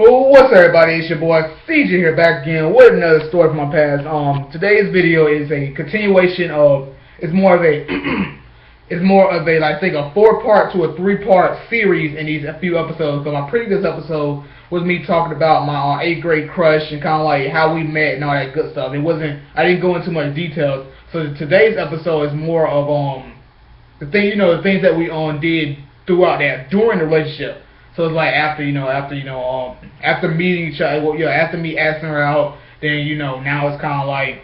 What's up, everybody? It's your boy CJ here, back again with another story from my past. Today's video is a continuation of. It's more of a. It's more of a, like, I think, a 4-part to a 3-part series in these few episodes. So my previous episode was me talking about my 8th grade crush and kind of like how we met and all that good stuff. I didn't go into much details. So today's episode is more of the things that we did throughout that during the relationship. So it's like after meeting each other, after me asking her out, then now it's kind of like,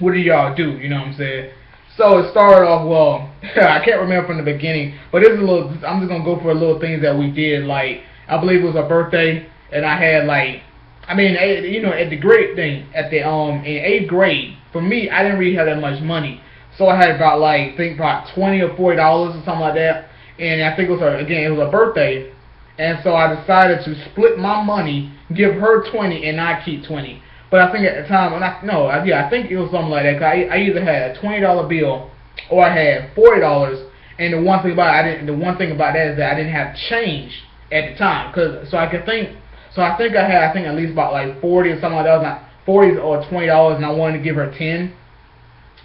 what do y'all do? You know what I'm saying? So it started off, well, I can't remember from the beginning, but I'm just gonna go for a little things that we did. Like, I believe it was her birthday, and I had at the grade thing in 8th grade. For me, I didn't really have that much money, so I had about about $20 or $40 or something like that. And I think it was her birthday. And so I decided to split my money, give her 20, and I keep 20. But I think at the time, I think it was something like that. 'Cause I either had a $20 bill or I had $40. And the one thing about that is that I didn't have change at the time. So I think I had at least about 40 or something like that. Not 40 or $20, and I wanted to give her 10.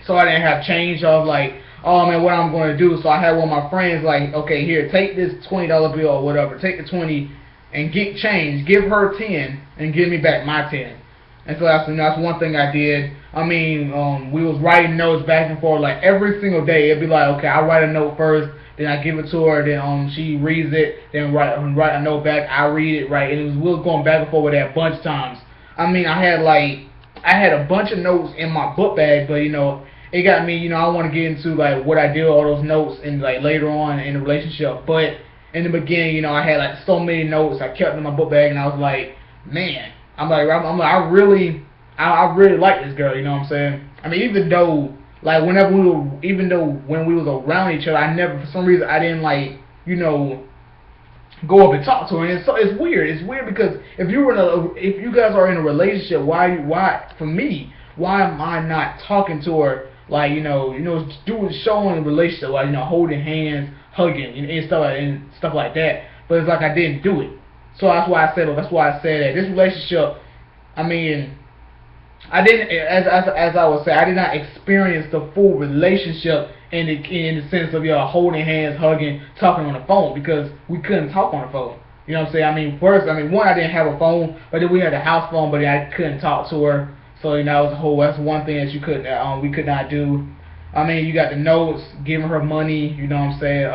So I didn't have change. So I was like, oh man, what I'm going to do? So I had one of my friends like, okay, here, take this $20 bill or whatever, take the 20 and get change, give her 10 and give me back my 10. And so that's one thing I did. We was writing notes back and forth like every single day. It'd be like, okay, I write a note first, then I give it to her, then she reads it, then write a note back, I read it, right, and we was going back and forth with that a bunch of times. I had a bunch of notes in my book bag, but it got me, I want to get into what I did with all those notes and later on in the relationship. But in the beginning, I had so many notes I kept in my book bag, and I was like, man, I really like this girl, you know what I'm saying? Even though when we was around each other, I never, for some reason, I didn't go up and talk to her. And it's weird. It's weird because if you guys are in a relationship, why am I not talking to her? Showing a relationship, holding hands, hugging, and stuff like that. But it's like I didn't do it. So that's why I said that this relationship, I didn't, as I would say, I did not experience the full relationship in the sense of holding hands, hugging, talking on the phone, because we couldn't talk on the phone. You know what I'm saying? First, one, I didn't have a phone, but then we had a house phone, but I couldn't talk to her. So that's one thing that we could not do. You got the notes, giving her money. You know what I'm saying?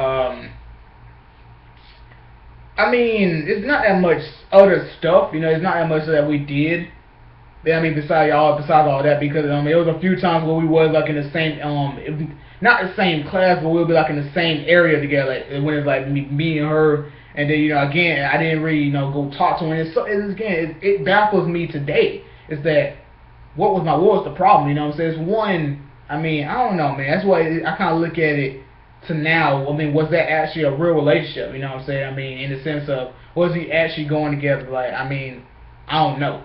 It's not that much other stuff. It's not that much that we did. Besides all that, because it was a few times where we was in the same not the same class, but we'll be in the same area together. When it's me and her, and then again, I didn't really go talk to her. And it baffles me today. Is that what was the problem? You know what I'm saying? It's one. I don't know, man. That's why I kind of look at it to now. Was that actually a real relationship? You know what I'm saying? In the sense of, was he actually going together? I don't know.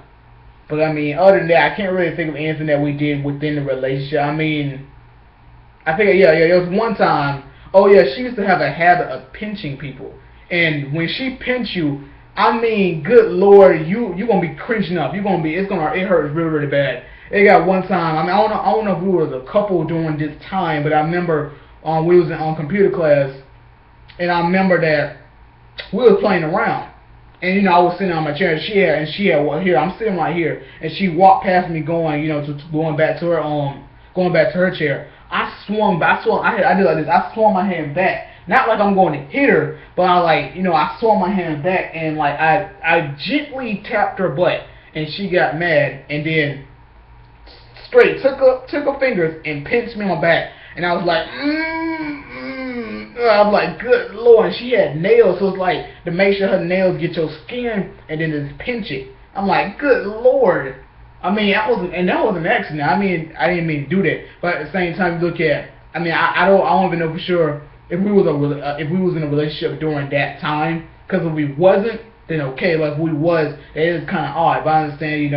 But other than that, I can't really think of anything that we did within the relationship. I think there was one time. Oh yeah, she used to have a habit of pinching people, and when she pinch you, good Lord, you gonna be cringing up. It hurts really, really bad. It got one time. I don't know if we was a couple during this time, but I remember we was in computer class, and I remember that we was playing around, and I was sitting on my chair, and she had here. I'm sitting right here, and she walked past me, going back to her chair. I swung back. I did like this. I swung my hand back. Not like I'm going to hit her, but I swung my hand back, and I gently tapped her butt, and she got mad, and then straight took her fingers and pinched me on my back, and I was like, I'm like, good Lord. And she had nails, so it's to make sure her nails get your skin, and then just pinch it. I'm like, good Lord. That was an accident. I didn't mean to do that, but at the same time, you look at, I don't even know for sure if we was in a relationship during that time. Because if we wasn't, then okay. If we was, it is kind of odd. But I understand, you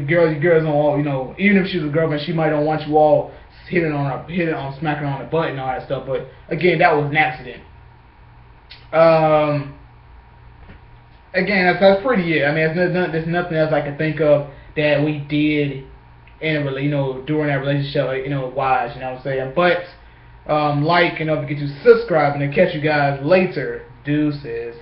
girls don't all, even if she's a girlfriend, she might don't want you all smacking her on the butt and all that stuff. But again, that was an accident. again, that's pretty it. I mean, there's nothing else I can think of that we did in a, during that relationship, wise, you know what I'm saying? But, like, don't forget to subscribe, and to catch you guys later. Deuces.